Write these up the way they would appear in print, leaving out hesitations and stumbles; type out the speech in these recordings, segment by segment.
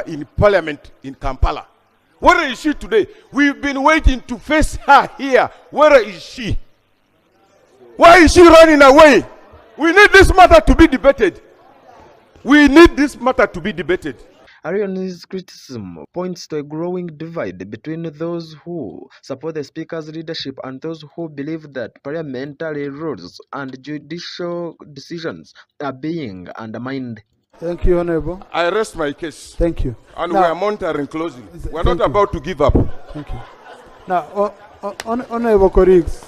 mother in parliament in Kampala. Where is she today? We've been waiting to face her here. Where is she? Why is she running away? We need this matter to be debated. We need this matter to be debated. ALLIAN's criticism points to a growing divide between those who support the Speaker's leadership and those who believe that parliamentary rules and judicial decisions are being undermined. Thank you, Honorable. I rest my case. Thank you. And now, we are monitoring closely. We're not about to give up. Thank you. Now, Honorable colleagues,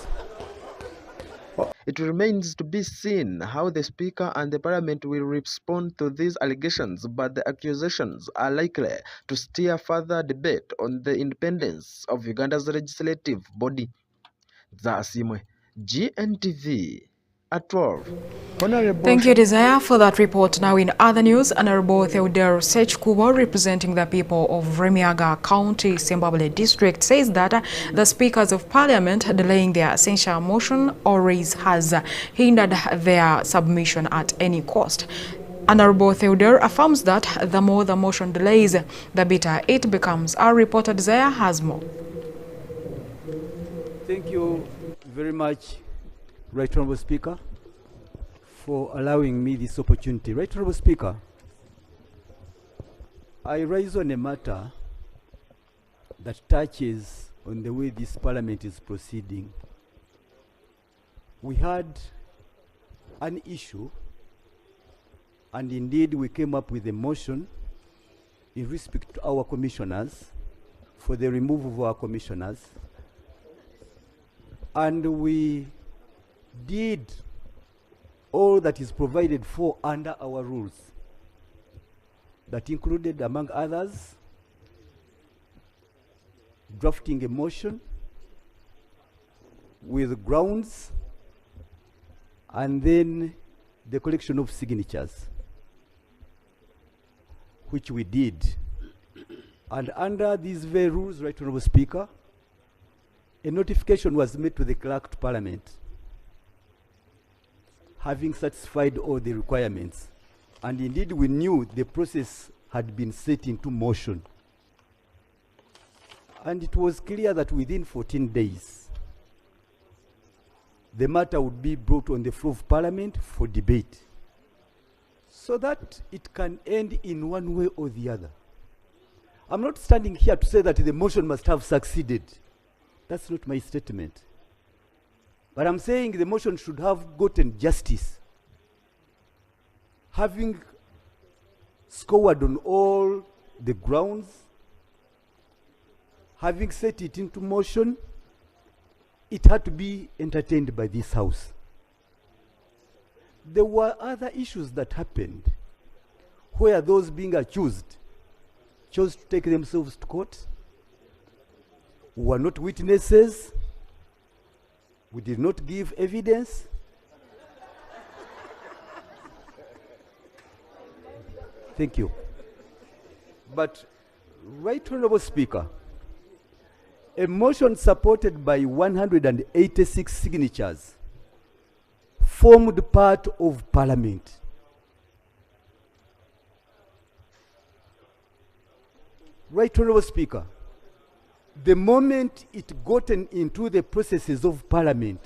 it remains to be seen how the Speaker and the Parliament will respond to these allegations, but the accusations are likely to steer further debate on the independence of Uganda's legislative body. Zasimwe, GNTV at 12. Thank you, Desire, for that report. Now in other news, Honorable Theodore Sechkubo, representing the people of Remiaga County, Zimbabwe District, says that the Speakers of Parliament delaying their censure motion or raise has hindered their submission at any cost. Honorable Theodore affirms that the more the motion delays, the better it becomes. Our reporter Desire has more. Thank you very much, Right Honourable Speaker, for allowing me this opportunity. Right Honourable Speaker, I rise on a matter that touches on the way this Parliament is proceeding. We had an issue, and indeed we came up with a motion in respect to our commissioners for the removal of our commissioners, and we did all that is provided for under our rules. That included, among others, drafting a motion with grounds and then the collection of signatures, which we did. And under these very rules, Right Honourable Speaker, a notification was made to the Clerk to Parliament, having satisfied all the requirements. And indeed, we knew the process had been set into motion. And it was clear that within 14 days, the matter would be brought on the floor of Parliament for debate, so that it can end in one way or the other. I'm not standing here to say that the motion must have succeeded. That's not my statement. But I'm saying the motion should have gotten justice. Having scored on all the grounds, having set it into motion, it had to be entertained by this House. There were other issues that happened where those being accused chose to take themselves to court, were not witnesses, we did not give evidence. Thank you. But, Right Honourable Speaker, a motion supported by 186 signatures formed part of Parliament. Right Honourable Speaker, the moment it gotten into the processes of Parliament,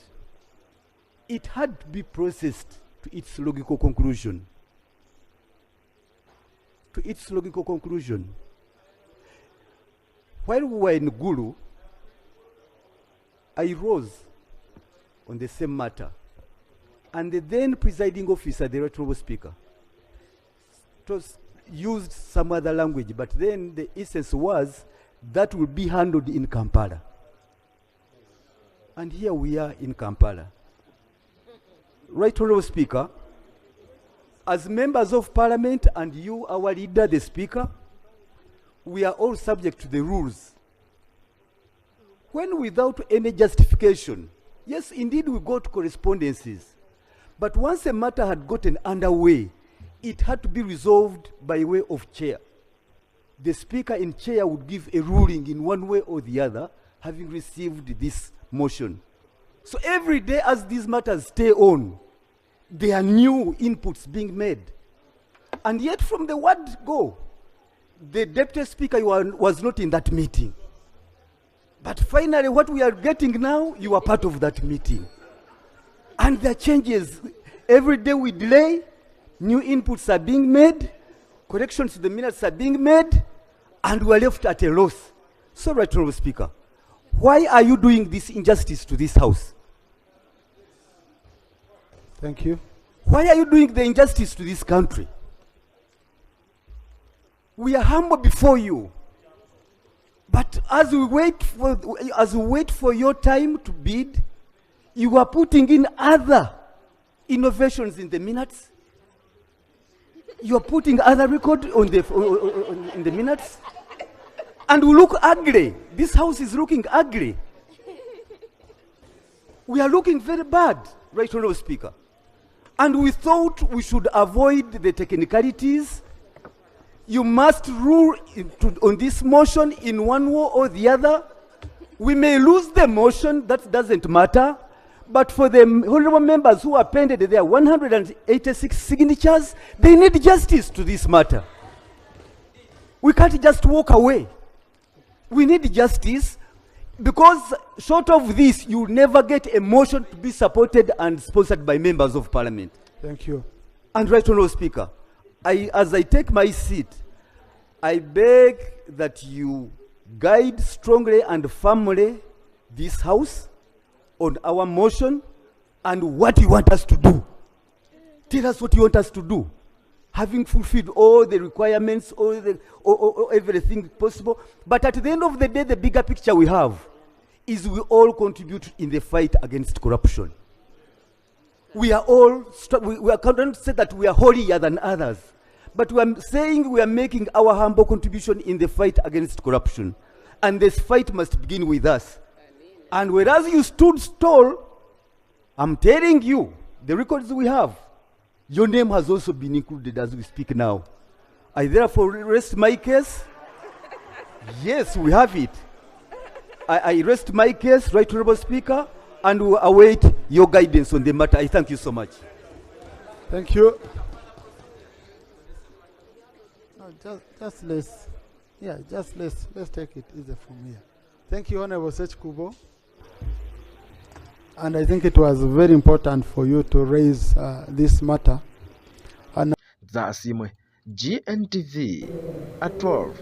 it had to be processed to its logical conclusion. To its logical conclusion. While we were in Gulu, I rose on the same matter, and the then presiding officer, the Right Honourable Speaker, used some other language, but then the essence was that will be handled in Kampala. And here we are in Kampala. Right Honourable Speaker, as members of Parliament and you, our leader, the Speaker, we are all subject to the rules. When without any justification, yes, indeed we got correspondences, but once a matter had gotten underway, it had to be resolved by way of chair. The Speaker in chair would give a ruling in one way or the other, having received this motion. So every day as these matters stay on, there are new inputs being made. And yet from the word go, The deputy speaker was not in that meeting. But finally, what we are getting now, you are part of that meeting. And there are changes. Every day we delay, new inputs are being made, corrections to the minutes are being made, and we are left at a loss. So, Right Honourable Speaker, why are you doing this injustice to this House? Thank you. Why are you doing the injustice to this country? We are humble before you. But as we wait for your time to bid, you are putting in other innovations in the minutes. You are putting other record on in the minutes. And we look ugly. This House is looking ugly. We are looking very bad, Right Honourable Speaker. And we thought we should avoid the technicalities. You must rule on this motion in one way or the other. We may lose the motion, that doesn't matter. But for the honorable members who appended their 186 signatures, they need justice to this matter. We can't just walk away. We need justice, because short of this, you will never get a motion to be supported and sponsored by members of parliament. Thank you. And Right Honourable Speaker, as I take my seat, I beg that you guide strongly and firmly this House on our motion and what you want us to do. Tell us what you want us to do. Having fulfilled all the requirements, all everything possible. But at the end of the day, the bigger picture we have is we all contribute in the fight against corruption. We are all, we are going to say that we are holier than others. But we are saying we are making our humble contribution in the fight against corruption. And this fight must begin with us. And whereas you stood tall, I'm telling you, the records we have, your name has also been included as we speak now. I therefore rest my case. Yes, we have it. I rest my case, Right Honourable Speaker, and will await your guidance on the matter. I thank you so much. Thank you. No, just let's take it easy from here. Thank you, Honourable Sech Kubo. And I think it was very important for you to raise this matter. And Zasimwe, Gntv at 12.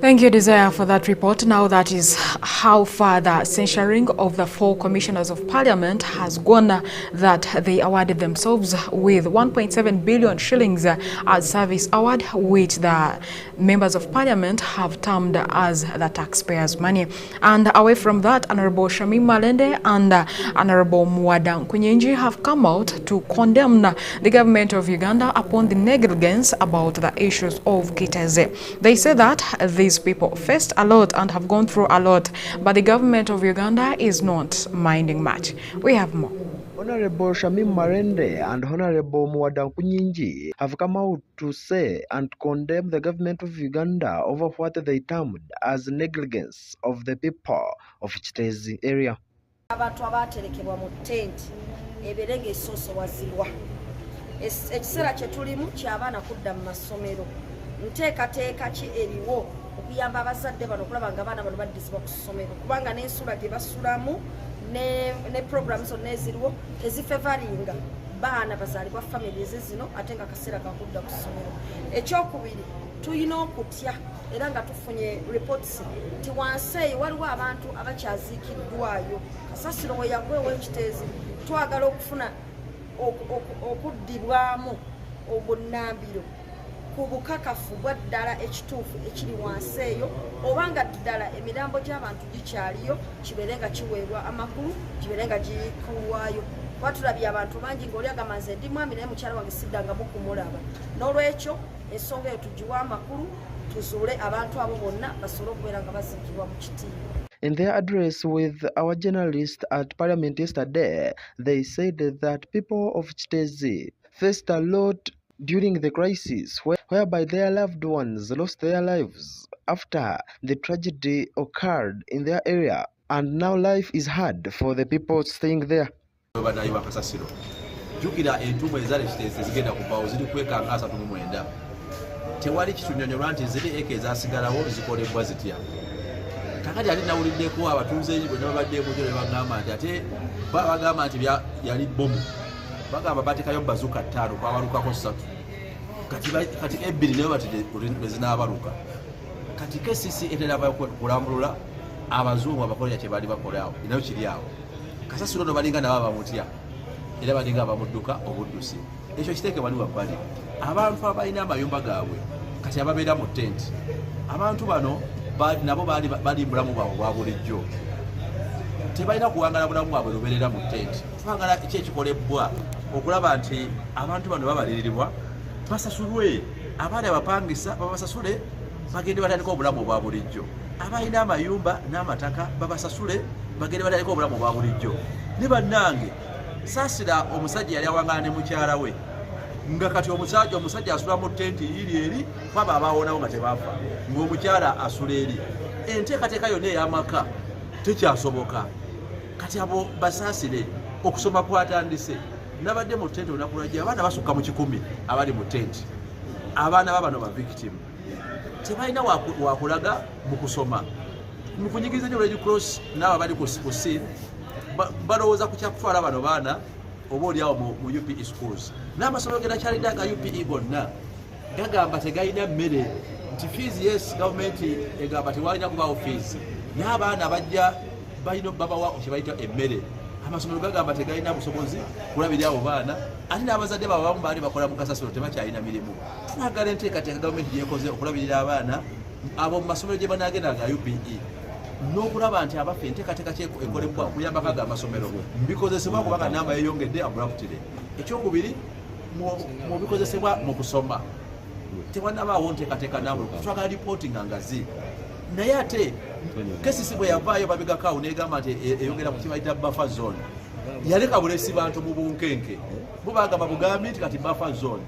Thank you, Desire, for that report. Now that is how far the censuring of the 4 commissioners of parliament has gone, that they awarded themselves with 1.7 billion shillings as service award, which the members of parliament have termed as the taxpayers' money. And away from that, Honorable Shamim Malende and Honorable Muwada Nkunyinji have come out to condemn the government of Uganda upon the negligence about the issues of Gntv. They say that these people faced a lot and have gone through a lot, but the government of Uganda is not minding much. We have more. Honorable Shamim Marende and Honorable Muwada Nkunyinji have come out to say and condemn the government of Uganda over what they termed as negligence of the people of Chitezi area. Abantu abaterekebwa mu tent eberenge soso wazibwa ekiseera kye tulimu ky'abaana kudda mu masomero nteekateeka ki eriwo okuyamba abazadde bano okulaba nga abaana bano baddizibwa ku ssomero kubanga n'ensula gye basulamu ne programu zonna eziriwo tezifevaringa baana bazaalibwa family zino ate nga akaseera kakudda ku ssomero. Ekyokubiri, tulina okutya era nga tufunye reports nti wansi eyo waliwo abantu abakyaziikiddwayo kasasiro we yagwewo ekiteezi. Twagala okufuna okuddibwamu obunnambiro ku bukakafu bwa ddala ekituufu ekiri wansi eyo, obanga ddala emirambo gy'abantu gikyaliyo kibeere nga kiweebwa amakulu, kibeere nga gikulwayo. Twatulabye abantu bangi ng'oli agamaze ndi mwami naye mukyala wange siddangamu kumulaba. N'olwekyo ensonga eyo tugiwa amakulu tuzuule abantu abo bonna basobole okubeera nga baziikibwa mu kitiibwa. In their address with our journalist at Parliament yesterday, they said that people of Chitezi faced a lot during the crisis, whereby their loved ones lost their lives after the tragedy occurred in their area, and now life is hard for the people staying there. Jukira entumu ezali Chitezi zigenda kubawo ziri kwekanga 39. tewali kitunyonyola nti ziri eka ezasigalawo zikolebwa zitya. Kakati ate nawuliddeko abatuuze bwe babadde ebujo ne bagamba nti ate bagamba nti yali bomu, bagamba bateekayo bazuka 5 kwabalukako 3 kati ebbiri nayo batidde bezinaabaluka. Kati KCC etera kulambulula abazungu abakolera kye bali bakolaawo nayo kiri awo. Kasasiro no balinga nabo abamutya era balinga abamudduka obuddusi. Ekyo kiteeke wali wabbali. Abantu abalina amayumba gaabwe kati ababeera mu tenti, abantu bano nabo bali mulamu bwabwe bwa bulijjo, tebalina kuwangala bulamu bwabwe lubeerera mu tenti. Twagala ki ekikolebwa okulaba nti abantu bano babaliriribwa, basasulwe, abaali abapangisa babasasule bagende batandika obulamu obwa bulijjo, abalina amayumba n'amataka babasasule bagende batandika obulamu obwa bulijjo. Ne bannange saasira omusajja yali awangala ne mukyala we nga kati omusajja asula mu tenti eri kwaba abaawonawo nga tebaafa, ng'omukyala asula eri. Enteekateeka yonna ey'amaka tekyasoboka. Kati abo basaasire, okusoma kwatandise. Nabadde mu tenti olunaku lwajja abaana basukka mu 10 abali mu tenti. Abaana babano ba victim tebalina wakulaga mu kusoma. Mu kunyigiza nnyo Red Cross n'abo abali ku scene balowooza ku kyakutwala bano baana oba oliawo mu UPE schools. N'amasomero ge nakyalidde aga UPE gonna gagamba tegalina mmere, nti fees yes gavumenti egamba tewalina kubaawo fees, n'abaana bajja balina babawa kyebayita emmere. Amasomero gagamba tegalina busobozi kulabira abo baana, ate n'abazadde baabwe abamu baali bakola mu kasasiro tebakyalina mirimu. Twagala enteekateeka gavumenti gyekoze okulabirira abaana abo mu masomero gye banaagenda aga UPE, n'okulaba nti abafe enteekateeka ekolebwa okuyambako aga amasomero bikozesebwa kubanga namba yeyongedde abulakutire. Ekyokubiri mu bikozesebwa mu kusoma tewanabaawo nteekateeka nambwe, twagala lipooti nga ngazi. Naye ate KCC bwe yavaayo babigakaawo negamba nti eyongera ku kibayita buffer zone, yaleka bulesi bantu mu bunkenke, bo bagamba bugambi nti kati buffer zone.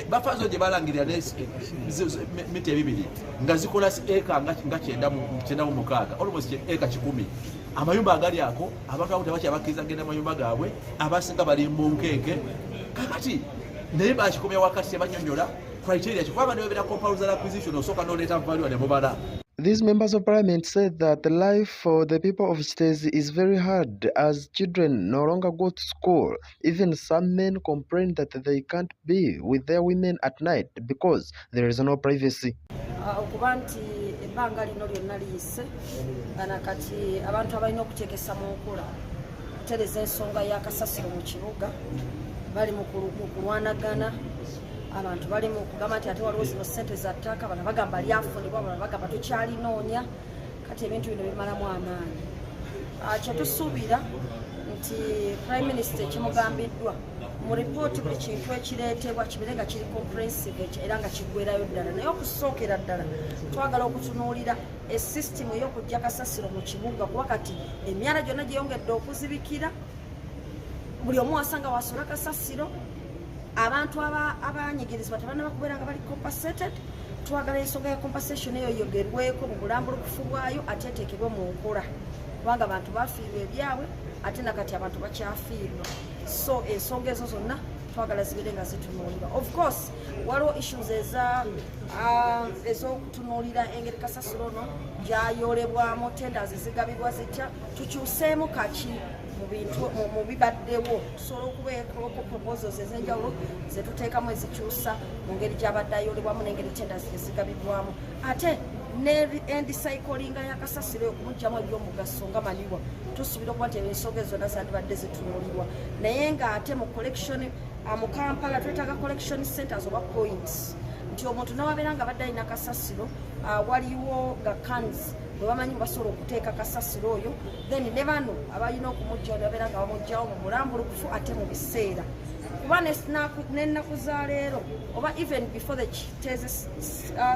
Buffer zone gye balangirira mita 2 nga zikola eka nga 9 almost eka 10. Amayumba agali ako abantu abo tebakyabakkiriza genda amayumba gaabwe, abasinga bali mu bunkenke. Kakati naye bakikomya wakati tebanyonyola criteria kyokubanga nebeera compulsory acquisition osooka n'oleeta value ne mubala. These members of parliament said that the life for the people of Chitezi is very hard as children no longer go to school. Even some men complain that they can't be with their women at night because there is no privacy. Okuba nti ebbanga lino lyonna liyise nga kati abantu abalina okuteekesa mu nkola tereza ensonga ya kasasiro mu kibuga bali mu kulwanagana. Abantu bali mu kugamba nti ate waliwo zino ssente za ttaka, bano bagamba lyafunibwa, bano bagamba tukyalinoonya. Kati ebintu bino bimalamu amaanyi. Kyetusuubira nti Prime Minister kimugambiddwa mu ripooti buli kintu ekireetebwa kibeere nga kiri comprehensive era nga kiggwerayo ddala. Naye okusookera ddala twagala okutunuulira esisitimu ey'okujja kasasiro mu kibuga, kuba kati emyala gyonna gyeyongedde okuzibikira, buli omu wasanga wasula kasasiro. Abantu abanyigirizibwa tebanaba kubeera nga bali compensated. Twagala ensonga ya compensation eyo yogerweko mu bulambulukufu bwayo ate eteekebwe mu nkola, kubanga abantu bafiirwa ebyabwe ate nakati abantu bakyafiirwa. So ensonga ezo zonna twagala zibeere nga zitunuulirwa. Of course waliwo issues ez'okutunuulira engeri kasasiro no gyayolebwamu, tenders zigabibwa zitya, tukyuseemu kaki mu bibaddewo. Tusobola okubeeko proposals ez'enjawulo ze tuteekamu ezikyusa mu ngeri gy'abadde ayolebwamu n'engeri tenders ezigabibwamu, ate n'endicyclinga ya kasasiro okumugyamu eby'omugaso nga maniwa. Tusuubira okuba nti ensonga ezo zonna zandibadde zitunuulirwa, naye ng'ate mu collection mu Kampala twetaaga collection centers oba points, nti omuntu n'awabeera nga badde alina kasasiro waliwo ga cans bwe bamanyi basobola okuteeka kasasiro oyo, then ne bano abalina okumugjawo babeera nga bamugjawo mu bulambulukufu ate mu biseera. Kuba n'ennaku za leero oba even before the Chitezi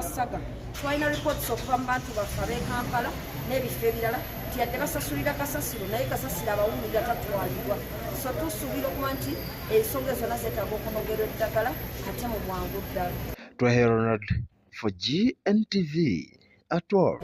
saga twalina reports okuva mu bantu baffe ab'e Kampala n'ebifo ebirala nti yadde basasulira kasasiro naye kasasiro abawulira tatwalibwa. So tusuubira okuba nti ensonga zonna zeetaaga okunogerwa eddagala ate mu bwangu ddala. Ronald for GNTV at all.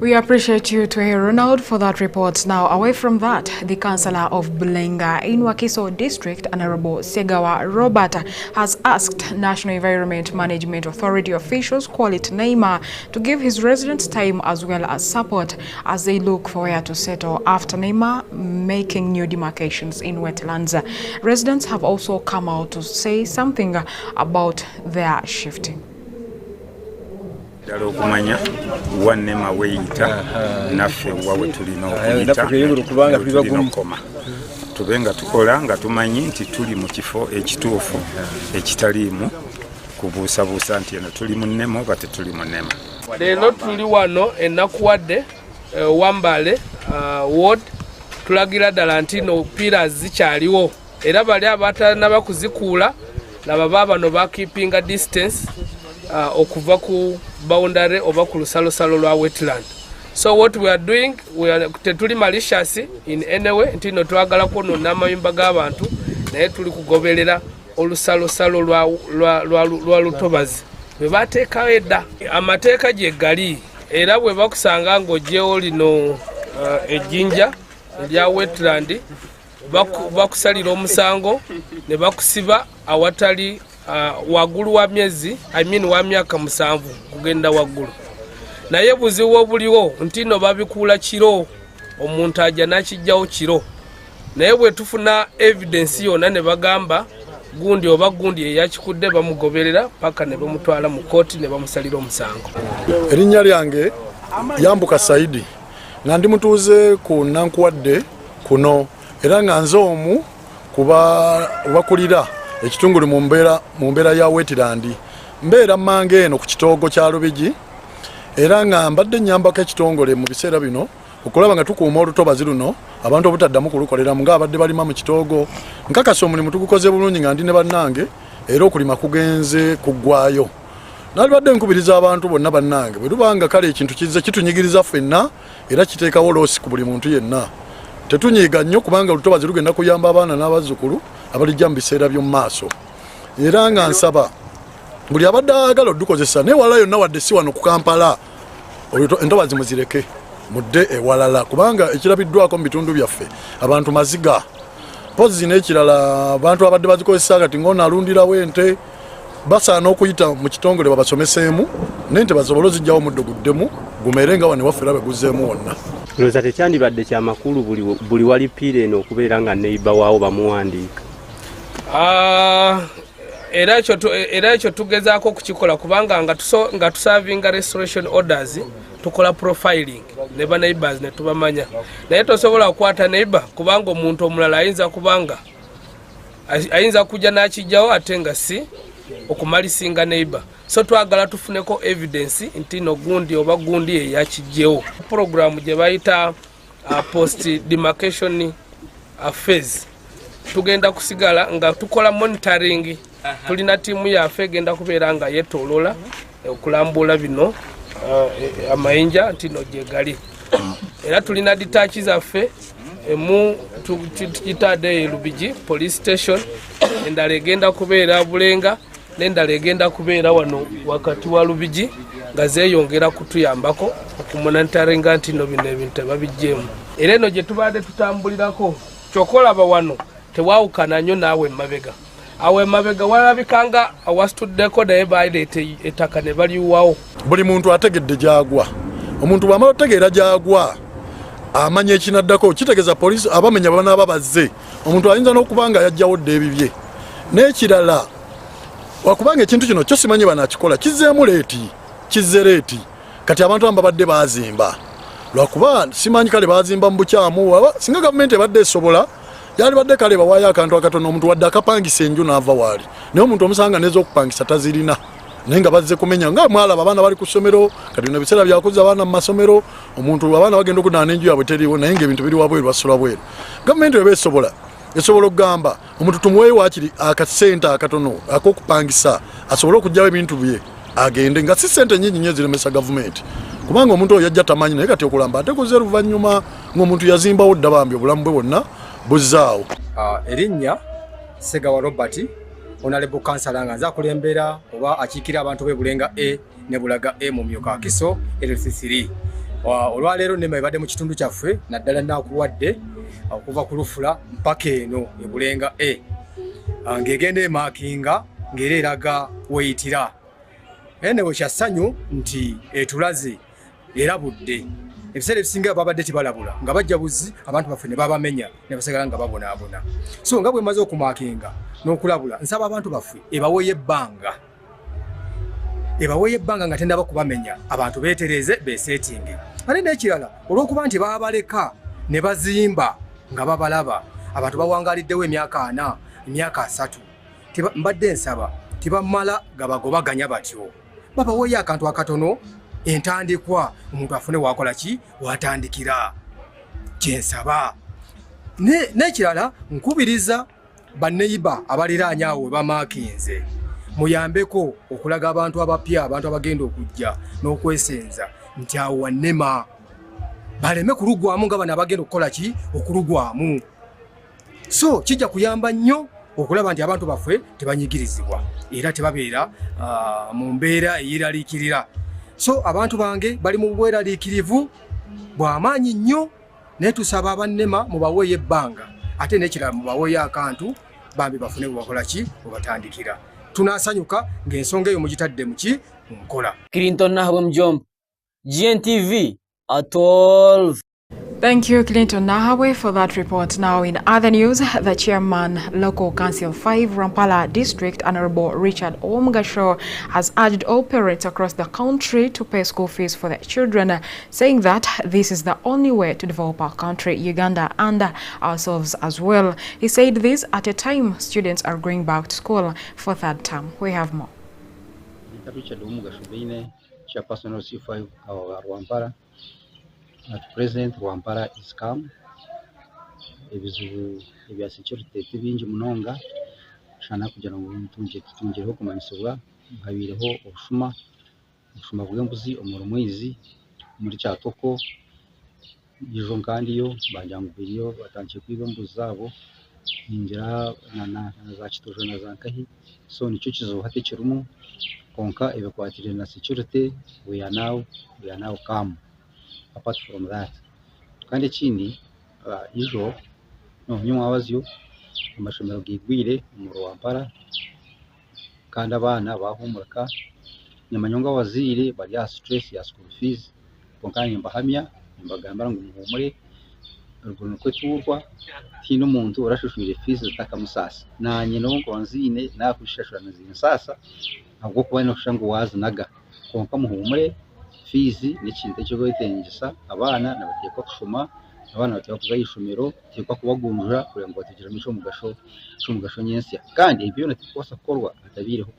We appreciate you to hear Ronald for that report. Now, away from that, the councillor of Bulenga in Wakiso District, Honorable Segawa Robert, has asked National Environment Management Authority officials, call it NEMA, to give his residents time as well as support as they look for where to settle after NEMA making new demarcations in wetlands. Residents have also come out to say something about their shifting. Okumanya wanema weita naffe wawe tulina okuyita tubenga tukola nga tumanyi nti tuli mu kifo ekituufu ekitaliimu kubuusabuusa nti eno tuli mu nnemo oba tetuli mu nnema. Leero tuli wano ennaku wadde Wambale ward tulagira ddala nti no pillars zikyaliwo era bali abatanaba kuzikuula laba baabano bakeepinga distance okuva ku boundary oba ku lusalosalo lwa wetland. So what we are doing, we are tetuli malicious in any way nti no twagala kwonona amayumba g'abantu naye tuli kugoberera olusalosalo lwa lutobazi bwe bateekawo edda amateeka gye gali era bwe bakusanga ng'ogyewo lino ejjinja erya wetland bakusalira omusango ne bakusiba awatali waggulu wa myezi wa myaka 7 kugenda waggulu. Naye buzibu obuliwo nti no babikuula kiro omuntu ajja nakijjawo kiro naye bwe tufuna evidence yonna ne bagamba gundi oba gundi eyakikudde bamugoberera paka ne bamutwala mu kooti ne bamusalira omusango. Erinnya lyange Yambuka Saidi nga ndi mutuuze ku Nankuwadde kuno era nga nze omu kuba bakulira ekitongole mu mbeera ya wetland mbeera mmange eno ku kitoogo kya Lubigi era nga mbadde nnyambako ekitongole mu biseera bino okulaba nga tukuuma olutobazi luno abantu obutaddamu kulukoleramu ng'abadde balima mu kitoogo. Nkakasa omulimu tugukoze bulungi nga ndi ne bannange era okulima kugenze kuggwayo. Nalibadde nkubiriza abantu bonna bannange bwe lubanga kale ekintu kizze kitunyigiriza ffenna era kiteekawo loosi ku buli muntu yenna. Tetunyiiga nnyo kubanga olutobazi lugenda kuyamba abaana n'abazzukulu abalijja mu biseera by'omu maaso. Era nga nsaba buli abadde ayagala odukozesa newala yonna wadde si wano ku Kampala entobazi muzireke mudde ewalala kubanga ekirabiddwako mu bitundu byaffe abantu maziga pozi n'ekirala abantu abadde bazikozesa kati ng'ono alundirawo ente basaana okuyita mu kitongole babasomeseemu n'ente basobole ozijjawo omuddo guddemu gumere nga wano ewaffe era beguzzeemu wonna. Looza tekyandibadde kya makulu buli wali piira eno okubeera nga neiba waawo bamuwandiika. Era ekyo tugezaako kukikola kubanga nga tusavinga restoration orders tukola profiling ne ba neighbors ne tubamanya naye tosobola kukwata neighbor kubanga omuntu omulala ayinza kujja n'akijjawo ate nga si okumalisinga neighbor. So twagala tufuneko evidence nti no gundi oba gundi eyakijjewo. Program gye bayita post demarcation phase tugenda kusigala nga tukola monitoring. Tulina tiimu yaffe egenda kubeera nga yetoolola okulambula bino amayinja nti no gye gali era tulina ditaachi zaffe emu tukitadde Lubigi police station endala egenda kubeera Bulenga n'endala egenda kubeera wano wakati wa Lubigi nga zeeyongera kutuyambako okumonitoringa nti no bino ebintu tebabijjeemu. Era eno gye tubadde tutambulirako kyokolaba wano tewaawukana nnyo naawe emabega. Awe mabega walabikanga awasituddeko naye baaleeta ettaka ne baliwawo. Buli muntu ategedde gyagwa. Omuntu bw'amala otegeera gyagwa amanya ekinaddako kitegeeza poliisi abamenya banaaba bazze. Omuntu ayinza n'okubanga yajjawo dde ebibye. N'ekirala wakubanga ekintu kino kyo simanyi banakikola kizzeemu leeti kati abantu amba badde baazimba lwakuba simanyi kale baazimba mu bukyamu singa gavumenti ebadde esobola yali badde kale bawaayo akantu akatono omuntu wadde akapangisa enju n'ava waali naye omuntu omusanga n'ez'okupangisa tazirina naye nga bazze kumenya nga mwalaba abaana bali ku ssomero kati bino biseera byakuza abaana mu masomero omuntu abaana bagenda okunaana enju yaabwe teriiwo naye ng'ebintu biri wabweru basula bweru. Gavumenti eba esobola okugamba omuntu tumuweeyo waakiri akasente akatono ak'okupangisa asobole okuggyawo ebintu bye agende nga si ssente nnyingi nnyo eziremesa gavumenti kubanga omuntu oyo yajja tamanyi naye kati okulamba ate kuze luvannyuma ng'omuntu yazimbawo dda bambi obulamu bwe bwonna buzzaawo. Erinnya Segawa Robert Honorable Councillor nga nza kulembera oba akiikira abantu b'e Bulenga A ne Bulaga A mu Myuka Kiso LC3 olwaleero NEMA ebadde mu kitundu kyaffe naddala nakuwadde okuva ku Lufula mpaka eno ebulenga ng'egenda emakinga ng'era eraga weyitira enewe kyassanyu nti etulaze era budde ebiseera ebisinga babadde tibalabula nga bajja buzi abantu baffe ne babamenya ne basigala nga babonaabona so nga bwe maze okumakinga n'okulabula nsaba abantu baffe ebaweeyo ebbanga nga tendaba kubamenya abantu beetereze beeseetinge ate n'ekirala olw'okuba nti baabaleka ne bazimba nga babalaba abantu bawangaliddewo emyaka 4 emyaka 3 mbadde nsaba tibamala nga bagobaganya batyo babaweeyo akantu akatono entandikwa omuntu afune wakola ki watandikira kyensaba n'ekirala nkubiriza banneyiba abaliraanye awo we bamakinze muyambeko okulaga abantu abapya abantu abagenda okujja n'okwesenza nti awo wa NEMA baleme kulugwamu nga bano abagenda okukola ki okulugwamu so kijja kuyamba nnyo okulaba nti abantu baffe tebanyigirizibwa era tebabeera mu mbeera eyeraliikirira so abantu bange bali mu bweraliikirivu bw'amaanyi nnyo naye tusaba aba NEMA mubaweeyo ebbanga ate n'ekirala mubaweeyo akantu bambi bafune bwebakola ki bwebatandikira tunasanyuka ng'ensonga eyo mugitadde mu ki mu nkola. Clinton Nahabwe Mjomba, GNTV at 12. Thank you, Clinton Nahabwe, for that report. Now, in other news, the chairman, Local Council 5, Rampala District, Honorable Richard Omgasho, has urged all parents across the country to pay school fees for their children, saying that this is the only way to develop our country, Uganda, and ourselves as well. He said this at a time students are going back to school for third term. We have more. Richard Omgasho, chairperson of C5, Rampala. At present, Rampala is calm. Ebya security tibinji munonga shana kugira ngo tungireho kumanisibwa nkabireho obushuma bw'embuzi omurumwizi muri Kyatoko ijo nkandiyo banjangubiriyo batangiye kwiba embuzi zabo ningira na za Kitojo na za Nkahi so nicyo kizoha tekirumu konka ebikwatire na security we are now calm. Apart from that, kandi ekindi ijo nyuma abazyo amashomero gigwire mu Rampala kandi abana bahumuraka nyamanyonga wazire bari ya stress ya school fees konkanye mbahamya mbagambara ngo muhumure urwo kweturwa tino umuntu urashushire fees zitakamusasa nanye no ngo wanzine nakushashura nazine sasa ahubwo kuba no kushango wazinaga konka muhumure fizi n'ikintu cyo gwetengesa abana nabatekwa kushoma abana batekwa kuzayishomero tekwa kubagunjura kugira ngo bategera mico mu gasho nyensia kandi ibyo natikosa korwa atabireho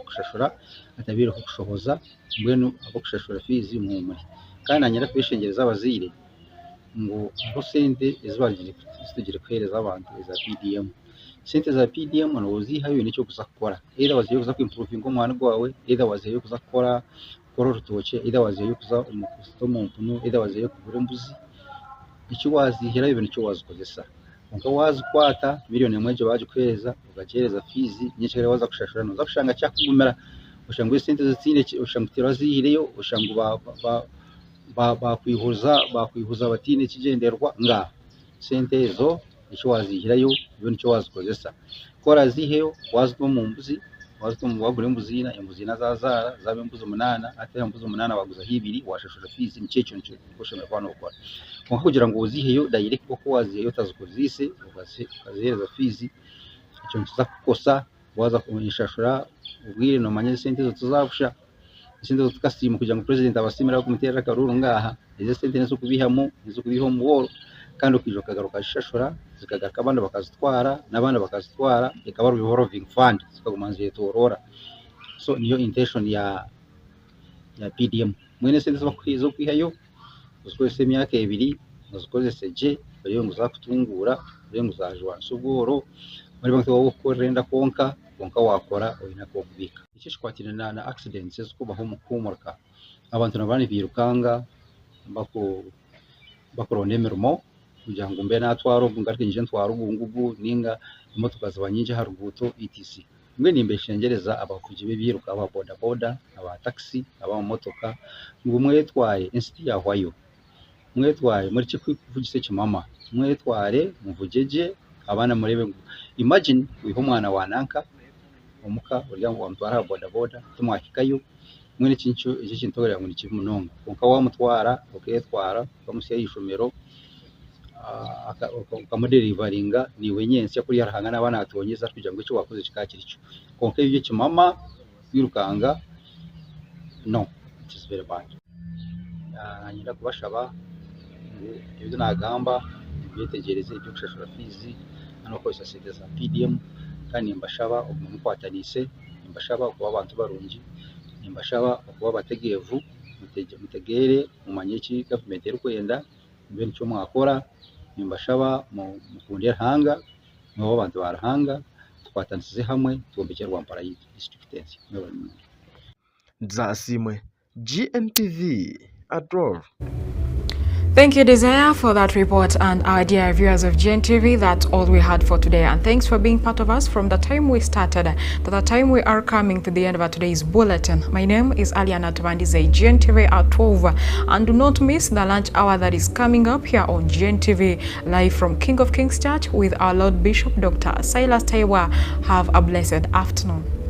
kushashura atabireho kushohoza mbwenu abo kushashura fizi mu muri kandi anyira kwishengereza abazire ngo aho sente izbagire zitugire kwereza abantu za PDM sente za PDM no uzihayo nicyo kuzakora either waziyo kuza improve umwana gwawe either waziyo kuzakora rutoke either waziyo kuza umukusto mu mpunu either waziyo kugura embuzi icyo wazihira ibintu cyo wazikozesa ngo wazikwata miliyoni mweje baje kweza ugakereza fizi nyinshi rero waza kushashura no zakushanga cyakugumera ushango sente zitsine ushango tirazihireyo ushango bakwihuza batine kigenderwa nga sente zo icyo wazihirayo ibintu cyo wazikozesa kora ziheyo wazwo mu mbuzi wazituma wagura embuzina zazara zabe embuzi 8 ate embuzi 8 waguza hibiri washashura fees nicyo nicyo kushemera kwa no kwa kugira ngo uziheyo direct ko waziheyo tazukozise ukazihereza fees icyo nkiza kukosa waza kumishashura ubwire no manye sente zo tuzafusha sente zo tukasimu kugira ngo president abasimira kumutera karuru ngaha izo sente nezo kubihamo mu woro kandi ukijo kagaruka shashura zikagaruka abandi bakazitwara n'abandi bakazitwara ikaba revolving fund zikagumanziye torora so niyo intention ya PDM mwene sente zo kwihayo uzikoze emyaka 2 uzikoze seje bariyo nguzakutungura bariyo nguzajwa suboro muri bantu wo korenda konka wakora oyina ko kubika ikishkwatira na accidents zikubaho mu kumurka abantu nabani birukanga bakoronde mirimo kugira ngo mbe natwaro ngarike nje ntwaro ubungubu ninga imotoka zabanyinje harubuto etc mwe nimbeshengereza abavugi b'ebiruka aba boda boda aba taxi aba motoka ngo mwetware insiti yahwayo mwetware muri kivugise kimama mwetware muvugeje abana murebe imagine wiho umwana wananka omuka urya ngo amtwara boda boda tumwakikayo mwene kincho iki kintorera ngo nikivu munonga konka wamutwara uketwara bamusya yishomero ukamuderivaringa ni wenyense kuri yarahanga n'abana atonyeza kugira ngo icyo wakoze kikakiri cyo konka ibyo kimama yirukanga no it is very bad nyina kubashaba ibyo nagamba bitegereze ibyo kushashura fizi hano ko sosiyete za PDM kandi mbashaba umuntu kwatanise mbashaba kuba abantu barungi mbashaba kuba bategevu mutegere mumanye iki government iri kwenda ibyo nicyo mwakora mbashaba mu kundira hanga mu abantu barahanga twatanisize hamwe tugombekera Rwampara district Zasimwe GNTV Adol. Thank you, Desire, for that report. And our dear viewers of GNTV, that's all we had for today. And thanks for being part of us from the time we started to the time we are coming to the end of today's bulletin. My name is ALLIAN ATUBANDIIZE, GNTV at 12. And do not miss the lunch hour that is coming up here on GNTV, live from King of Kings Church with our Lord Bishop Dr. Silas Taiwa. Have a blessed afternoon.